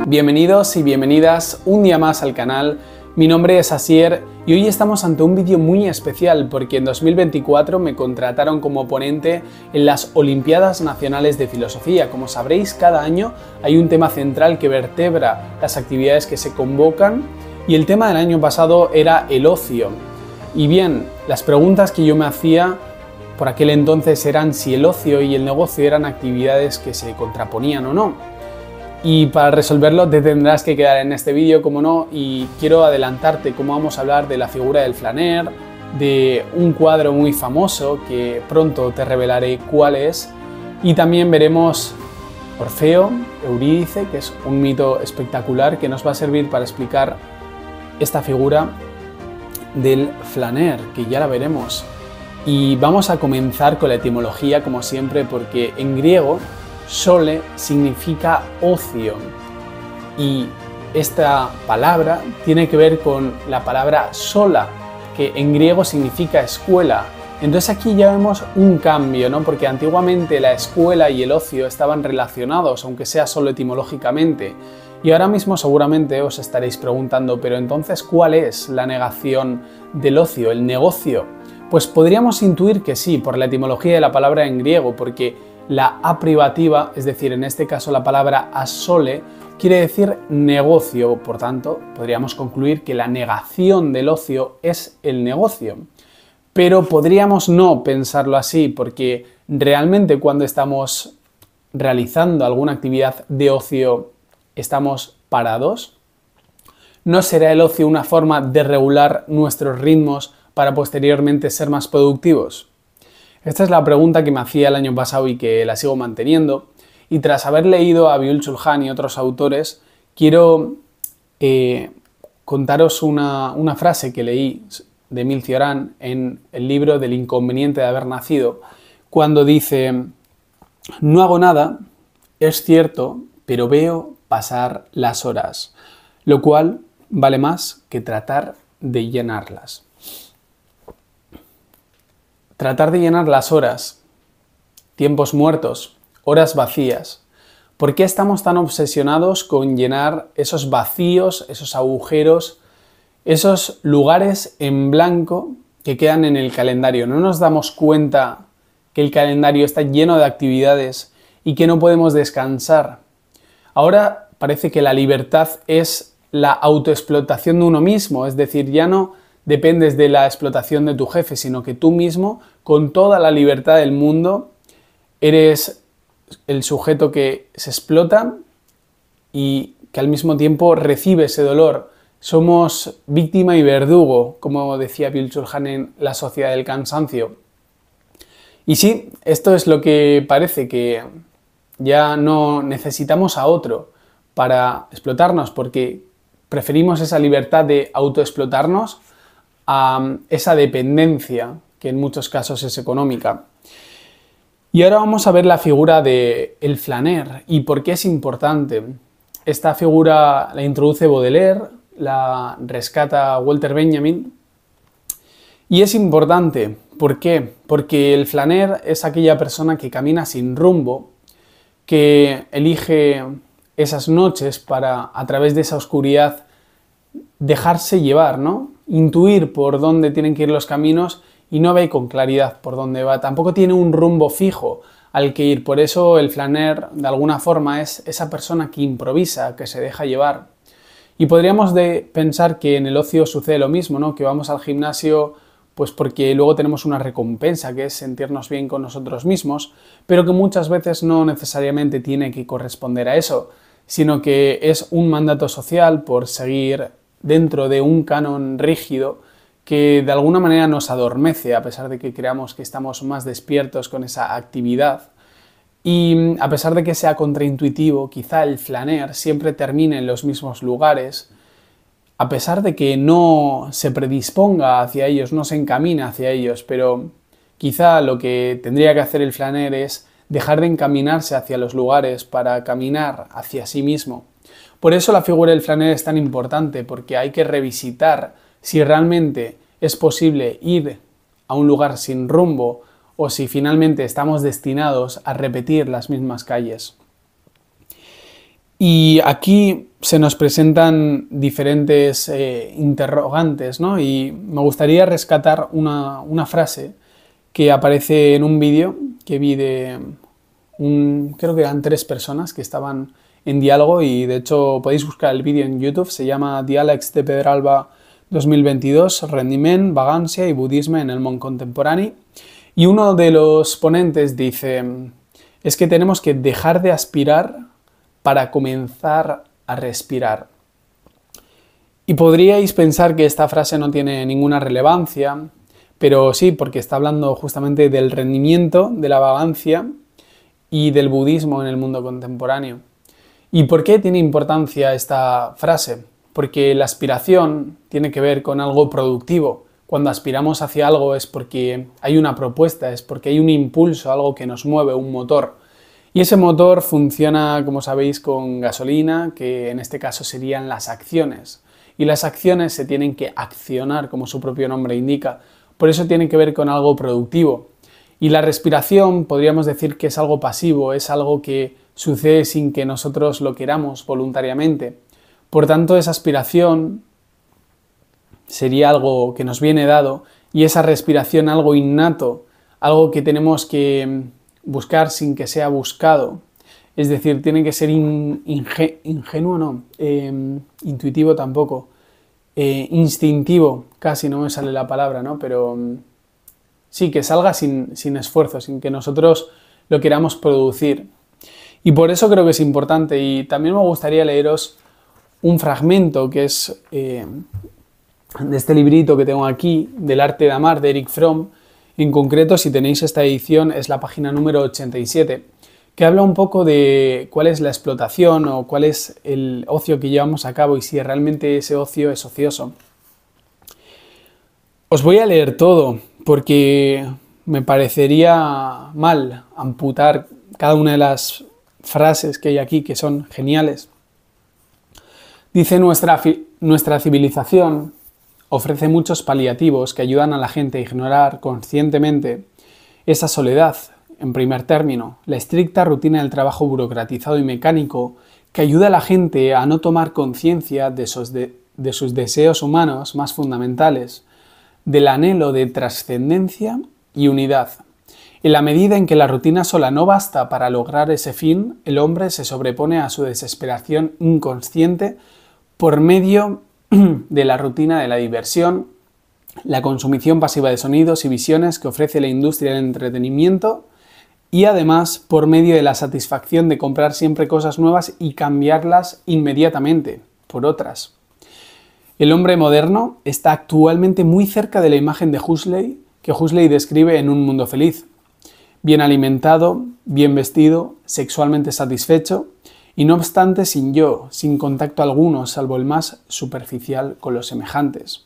Bienvenidos y bienvenidas un día más al canal. Mi nombre es Asier y hoy estamos ante un vídeo muy especial porque en 2024 me contrataron como ponente en las Olimpiadas Nacionales de Filosofía. Como sabréis, cada año hay un tema central que vertebra las actividades que se convocan y el tema del año pasado era el ocio. Y bien, las preguntas que yo me hacía por aquel entonces eran si el ocio y el negocio eran actividades que se contraponían o no. Y para resolverlo te tendrás que quedar en este vídeo, como no, y quiero adelantarte cómo vamos a hablar de la figura del flaner, de un cuadro muy famoso que pronto te revelaré cuál es, y también veremos Orfeo, Eurídice, que es un mito espectacular que nos va a servir para explicar esta figura del flaner, que ya la veremos. Y vamos a comenzar con la etimología, como siempre, porque en griego sole significa ocio y esta palabra tiene que ver con la palabra sola, que en griego significa escuela. Entonces aquí ya vemos un cambio, ¿no? Porque antiguamente la escuela y el ocio estaban relacionados, aunque sea solo etimológicamente. Y ahora mismo seguramente os estaréis preguntando, pero entonces, ¿cuál es la negación del ocio, el negocio? Pues podríamos intuir que sí, por la etimología de la palabra en griego, porque la A privativa, es decir, en este caso la palabra asole, quiere decir negocio. Por tanto, podríamos concluir que la negación del ocio es el negocio. Pero podríamos no pensarlo así, porque realmente cuando estamos realizando alguna actividad de ocio, ¿estamos parados? ¿No será el ocio una forma de regular nuestros ritmos para posteriormente ser más productivos? Esta es la pregunta que me hacía el año pasado y que la sigo manteniendo. Y tras haber leído a Byung-Chul Han y otros autores, quiero contaros una frase que leí de Émile Cioran en el libro del inconveniente de haber nacido, cuando dice: no hago nada, es cierto, pero veo pasar las horas, lo cual vale más que tratar de llenarlas. Tratar de llenar las horas, tiempos muertos, horas vacías. ¿Por qué estamos tan obsesionados con llenar esos vacíos, esos agujeros, esos lugares en blanco que quedan en el calendario? ¿No nos damos cuenta que el calendario está lleno de actividades y que no podemos descansar? Ahora parece que la libertad es la autoexplotación de uno mismo, es decir, ya no dependes de la explotación de tu jefe, sino que tú mismo, con toda la libertad del mundo, eres el sujeto que se explota y que al mismo tiempo recibe ese dolor. Somos víctima y verdugo, como decía Byung-Chul Han en La sociedad del cansancio. Y sí, esto es lo que parece, que ya no necesitamos a otro para explotarnos, porque preferimos esa libertad de autoexplotarnos a esa dependencia, que en muchos casos es económica. Y ahora vamos a ver la figura del flaner y por qué es importante. Esta figura la introduce Baudelaire, la rescata Walter Benjamin, y es importante. ¿Por qué? Porque el flaner es aquella persona que camina sin rumbo, que elige esas noches para, a través de esa oscuridad, dejarse llevar, ¿no? Intuir por dónde tienen que ir los caminos y no ve con claridad por dónde va. Tampoco tiene un rumbo fijo al que ir. Por eso el flaner, de alguna forma, es esa persona que improvisa, que se deja llevar. Y podríamos pensar que en el ocio sucede lo mismo, ¿no? Que vamos al gimnasio pues porque luego tenemos una recompensa, que es sentirnos bien con nosotros mismos, pero que muchas veces no necesariamente tiene que corresponder a eso, sino que es un mandato social por seguir dentro de un canon rígido que de alguna manera nos adormece, a pesar de que creamos que estamos más despiertos con esa actividad. Y a pesar de que sea contraintuitivo, quizá el flaner siempre termine en los mismos lugares, a pesar de que no se predisponga hacia ellos, no se encamina hacia ellos, pero quizá lo que tendría que hacer el flaner es dejar de encaminarse hacia los lugares para caminar hacia sí mismo. Por eso la figura del flaner es tan importante, porque hay que revisitar si realmente es posible ir a un lugar sin rumbo o si finalmente estamos destinados a repetir las mismas calles. Y aquí se nos presentan diferentes interrogantes, ¿no? Y me gustaría rescatar una frase que aparece en un vídeo que vi de creo que eran 3 personas que estaban en diálogo, y de hecho podéis buscar el vídeo en YouTube, se llama Diàlegs de Pedralba 2022, rendiment, vagància y budisme en el món contemporani. Y uno de los ponentes dice, es que tenemos que dejar de aspirar para comenzar a respirar. Y podríais pensar que esta frase no tiene ninguna relevancia, pero sí, porque está hablando justamente del rendimiento, de la vagancia y del budismo en el mundo contemporáneo. ¿Y por qué tiene importancia esta frase? Porque la aspiración tiene que ver con algo productivo. Cuando aspiramos hacia algo es porque hay una propuesta, es porque hay un impulso, algo que nos mueve, un motor. Y ese motor funciona, como sabéis, con gasolina, que en este caso serían las acciones. Y las acciones se tienen que accionar, como su propio nombre indica. Por eso tiene que ver con algo productivo. Y la respiración podríamos decir que es algo pasivo, es algo que sucede sin que nosotros lo queramos voluntariamente. Por tanto, esa aspiración sería algo que nos viene dado, y esa respiración algo innato, algo que tenemos que buscar sin que sea buscado. Es decir, tiene que ser ingenuo, no, intuitivo tampoco, instintivo, casi no me sale la palabra, ¿no? Pero sí, que salga sin esfuerzo, sin que nosotros lo queramos producir. Y por eso creo que es importante, y también me gustaría leeros un fragmento que es de este librito que tengo aquí, del arte de amar, de Erich Fromm. En concreto, si tenéis esta edición, es la página número 87, que habla un poco de cuál es la explotación o cuál es el ocio que llevamos a cabo y si realmente ese ocio es ocioso. Os voy a leer todo porque me parecería mal amputar cada una de las frases que hay aquí, que son geniales. Dice, nuestra civilización ofrece muchos paliativos que ayudan a la gente a ignorar conscientemente esa soledad. En primer término, la estricta rutina del trabajo burocratizado y mecánico que ayuda a la gente a no tomar conciencia de sus deseos humanos más fundamentales, del anhelo de trascendencia y unidad. En la medida en que la rutina sola no basta para lograr ese fin, el hombre se sobrepone a su desesperación inconsciente por medio de la rutina de la diversión, la consumición pasiva de sonidos y visiones que ofrece la industria del entretenimiento, y además por medio de la satisfacción de comprar siempre cosas nuevas y cambiarlas inmediatamente por otras. El hombre moderno está actualmente muy cerca de la imagen de Huxley, que Huxley describe en Un mundo feliz. Bien alimentado, bien vestido, sexualmente satisfecho, y no obstante sin yo, sin contacto alguno, salvo el más superficial con los semejantes.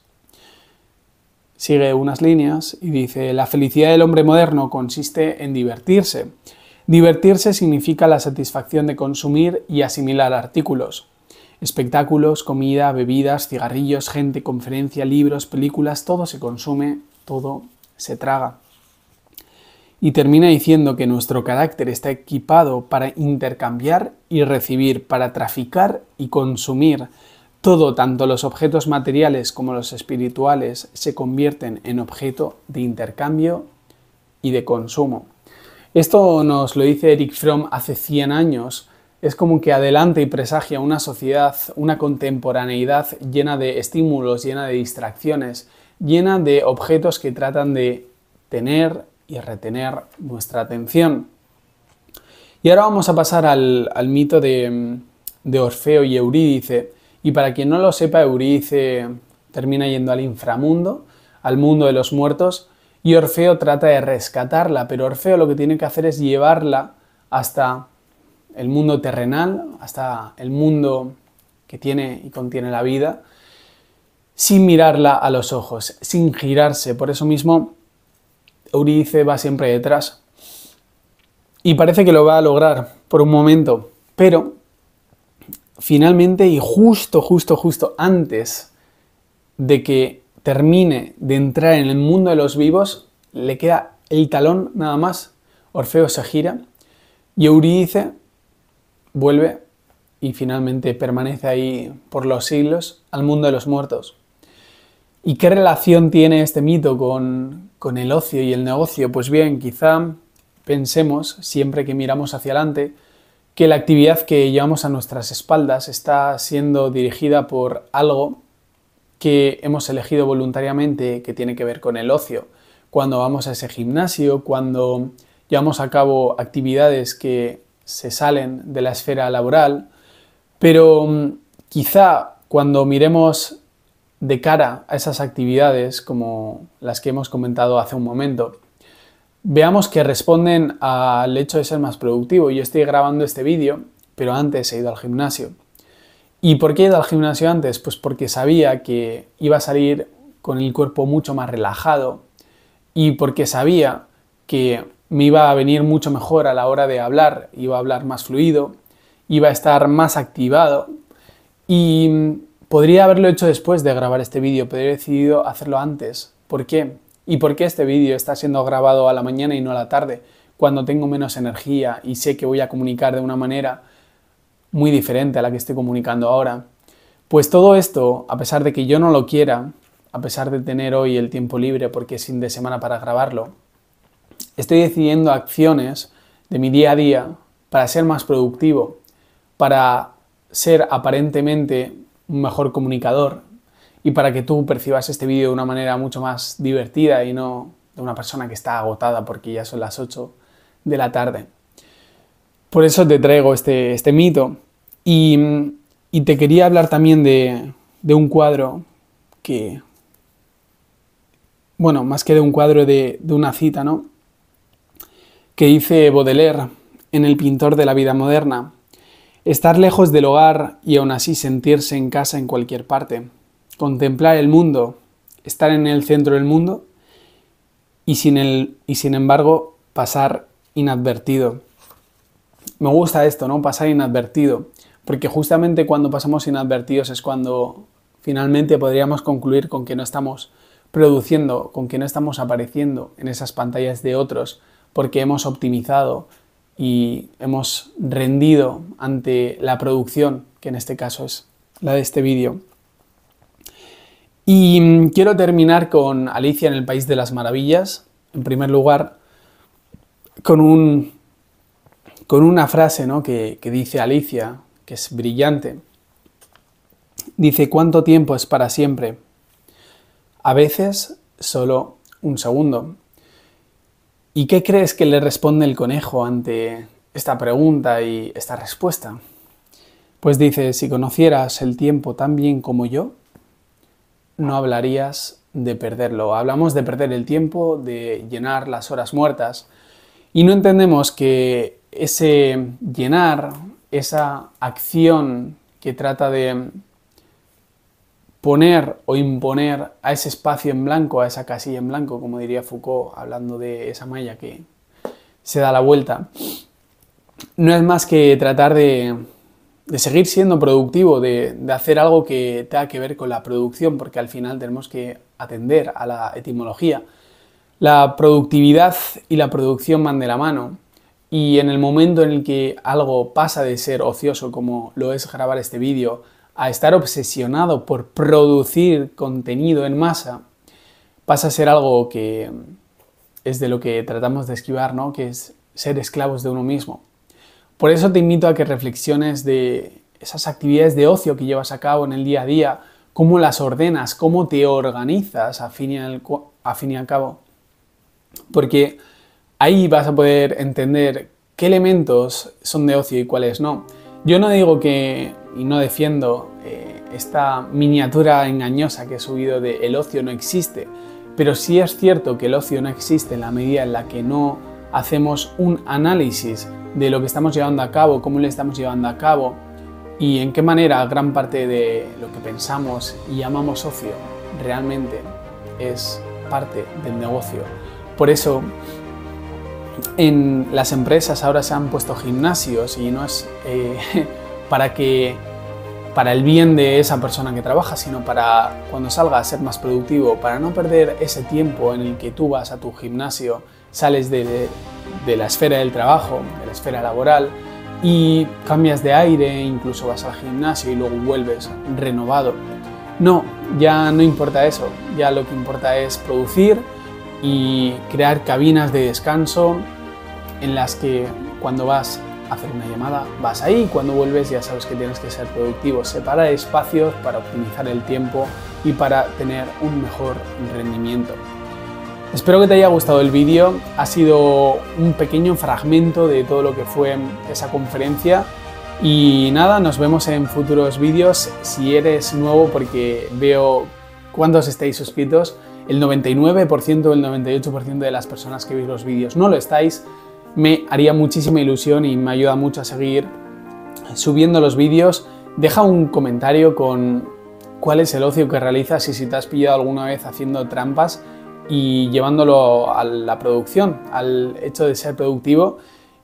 Sigue unas líneas y dice, la felicidad del hombre moderno consiste en divertirse. Divertirse significa la satisfacción de consumir y asimilar artículos. Espectáculos, comida, bebidas, cigarrillos, gente, conferencia, libros, películas, todo se consume, todo se traga. Y termina diciendo que nuestro carácter está equipado para intercambiar y recibir, para traficar y consumir. Todo, tanto los objetos materiales como los espirituales, se convierten en objeto de intercambio y de consumo. Esto nos lo dice Erich Fromm hace 100 años. Es como que adelanta y presagia una sociedad, una contemporaneidad llena de estímulos, llena de distracciones, llena de objetos que tratan de tener y retener nuestra atención. Y ahora vamos a pasar al mito de Orfeo y Eurídice. Y para quien no lo sepa, Eurídice termina yendo al inframundo, al mundo de los muertos, y Orfeo trata de rescatarla, pero Orfeo lo que tiene que hacer es llevarla hasta el mundo terrenal, hasta el mundo que tiene y contiene la vida, sin mirarla a los ojos, sin girarse. Por eso mismo Eurídice va siempre detrás. Y parece que lo va a lograr por un momento, pero finalmente y justo antes de que termine de entrar en el mundo de los vivos, le queda el talón nada más. Orfeo se gira y Eurídice vuelve y finalmente permanece ahí por los siglos, al mundo de los muertos. ¿Y qué relación tiene este mito con el ocio y el negocio? Pues bien, quizá pensemos, siempre que miramos hacia adelante, que la actividad que llevamos a nuestras espaldas está siendo dirigida por algo que hemos elegido voluntariamente que tiene que ver con el ocio. Cuando vamos a ese gimnasio, cuando llevamos a cabo actividades que se salen de la esfera laboral, pero quizá cuando miremos de cara a esas actividades, como las que hemos comentado hace un momento, veamos que responden al hecho de ser más productivo. Yo estoy grabando este vídeo, pero antes he ido al gimnasio. ¿Y por qué he ido al gimnasio antes? Pues porque sabía que iba a salir con el cuerpo mucho más relajado y porque sabía que me iba a venir mucho mejor a la hora de hablar, iba a hablar más fluido, iba a estar más activado y podría haberlo hecho después de grabar este vídeo, pero he decidido hacerlo antes. ¿Por qué? ¿Y por qué este vídeo está siendo grabado a la mañana y no a la tarde, cuando tengo menos energía y sé que voy a comunicar de una manera muy diferente a la que estoy comunicando ahora? Pues todo esto, a pesar de que yo no lo quiera, a pesar de tener hoy el tiempo libre porque es fin de semana para grabarlo, estoy decidiendo acciones de mi día a día para ser más productivo, para ser aparentemente un mejor comunicador y para que tú percibas este vídeo de una manera mucho más divertida y no de una persona que está agotada porque ya son las 8 de la tarde. Por eso te traigo este mito y te quería hablar también de un cuadro que, bueno, más que de un cuadro, de una cita, ¿no?, que dice Baudelaire en El pintor de la vida moderna: estar lejos del hogar y aún así sentirse en casa en cualquier parte, contemplar el mundo, estar en el centro del mundo y sin embargo pasar inadvertido. Me gusta esto, ¿no?, pasar inadvertido, porque justamente cuando pasamos inadvertidos es cuando finalmente podríamos concluir con que no estamos produciendo, con que no estamos apareciendo en esas pantallas de otros, porque hemos optimizado y hemos rendido ante la producción, que en este caso es la de este vídeo. Y quiero terminar con Alicia en el País de las Maravillas, en primer lugar, con una frase, ¿no?, que dice Alicia, que es brillante. Dice: ¿cuánto tiempo es para siempre? A veces solo un segundo. ¿Y qué crees que le responde el conejo ante esta pregunta y esta respuesta? Pues dice: si conocieras el tiempo tan bien como yo, no hablarías de perderlo. Hablamos de perder el tiempo, de llenar las horas muertas, y no entendemos que ese llenar, esa acción que trata de poner o imponer a ese espacio en blanco, a esa casilla en blanco, como diría Foucault, hablando de esa malla que se da la vuelta, no es más que tratar de seguir siendo productivo, de hacer algo que tenga que ver con la producción, porque al final tenemos que atender a la etimología. La productividad y la producción van de la mano, y en el momento en el que algo pasa de ser ocioso, como lo es grabar este vídeo, a estar obsesionado por producir contenido en masa, pasa a ser algo que es de lo que tratamos de esquivar, ¿no?, que es ser esclavos de uno mismo. Por eso te invito a que reflexiones de esas actividades de ocio que llevas a cabo en el día a día, cómo las ordenas, cómo te organizas a fin y al cabo. Porque ahí vas a poder entender qué elementos son de ocio y cuáles no. Yo no digo que, y no defiendo esta miniatura engañosa que he subido de el ocio no existe, pero sí es cierto que el ocio no existe en la medida en la que no hacemos un análisis de lo que estamos llevando a cabo, cómo lo estamos llevando a cabo y en qué manera gran parte de lo que pensamos y llamamos ocio realmente es parte del negocio. Por eso en las empresas ahora se han puesto gimnasios y no es para el bien de esa persona que trabaja, sino para cuando salga a ser más productivo, para no perder ese tiempo en el que tú vas a tu gimnasio, sales de la esfera del trabajo, de la esfera laboral y cambias de aire, incluso vas al gimnasio y luego vuelves renovado. No, ya no importa eso, ya lo que importa es producir y crear cabinas de descanso en las que cuando vas a hacer una llamada vas ahí y cuando vuelves ya sabes que tienes que ser productivo. Separar espacios para optimizar el tiempo y para tener un mejor rendimiento. Espero que te haya gustado el vídeo, ha sido un pequeño fragmento de todo lo que fue esa conferencia y nada, nos vemos en futuros vídeos. Si eres nuevo, porque veo cuántos estáis suscritos, el 99% o el 98% de las personas que veis los vídeos no lo estáis, me haría muchísima ilusión y me ayuda mucho a seguir subiendo los vídeos. Deja un comentario con cuál es el ocio que realizas y si te has pillado alguna vez haciendo trampas y llevándolo a la producción, al hecho de ser productivo.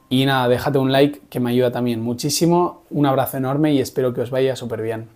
Y nada, déjate un like que me ayuda también muchísimo. Un abrazo enorme y espero que os vaya súper bien.